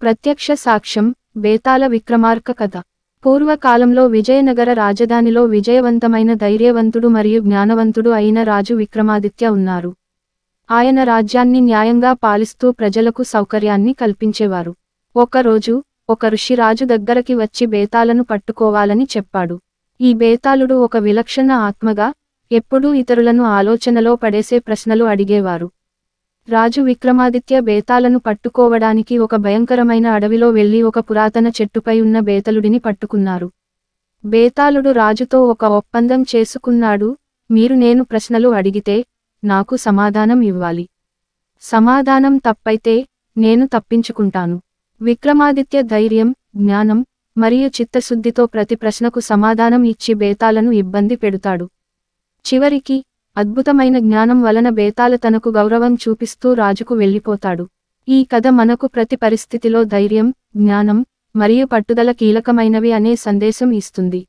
ప్రత్యక్ష సాక్ష్యం బేతాళ విక్రమార్క కథ. పూర్వకాలంలో విజయనగర రాజధానిలో విజయవంతమైన ధైర్యవంతుడు మరియు జ్ఞానవంతుడు అయిన రాజు విక్రమాదిత్య ఉన్నారు. ఆయన రాజ్యాన్ని న్యాయంగా పాలిస్తూ ప్రజలకు సౌకర్యాన్ని కల్పించేవారు. ఒకరోజు ఒక ఋషి రాజు దగ్గరకి వచ్చి బేతాళను పట్టుకోవాలని చెప్పాడు. ఈ బేతాళుడు ఒక విలక్షణ ఆత్మగా ఎప్పుడూ ఇతరులను ఆలోచనలో పడేసే ప్రశ్నలు అడిగేవారు. రాజు విక్రమాదిత్య బేతాళను పట్టుకోవడానికి ఒక భయంకరమైన అడవిలో వెళ్లి ఒక పురాతన చెట్టుపై ఉన్న బేతాళుడిని పట్టుకున్నారు. బేతాళుడు రాజుతో ఒక ఒప్పందం చేసుకున్నాడు, మీరు నేను ప్రశ్నలు అడిగితే నాకు సమాధానం ఇవ్వాలి. సమాధానం తప్పైతే నేను తప్పించుకుంటాను. విక్రమాదిత్య ధైర్యం, జ్ఞానం మరియు చిత్తశుద్ధితో ప్రతి ప్రశ్నకు సమాధానం ఇచ్చి బేతాళను ఇబ్బంది పెడతాడు. చివరికి అద్భుతమైన జ్ఞానం వలన బేతాళ తనకు గౌరవం చూపిస్తూ రాజుకు వెళ్ళిపోతాడు. ఈ కథ మనకు ప్రతి పరిస్థితిలో ధైర్యం, జ్ఞానం మరియు పట్టుదల కీలకమైనవి అనే సందేశం ఇస్తుంది.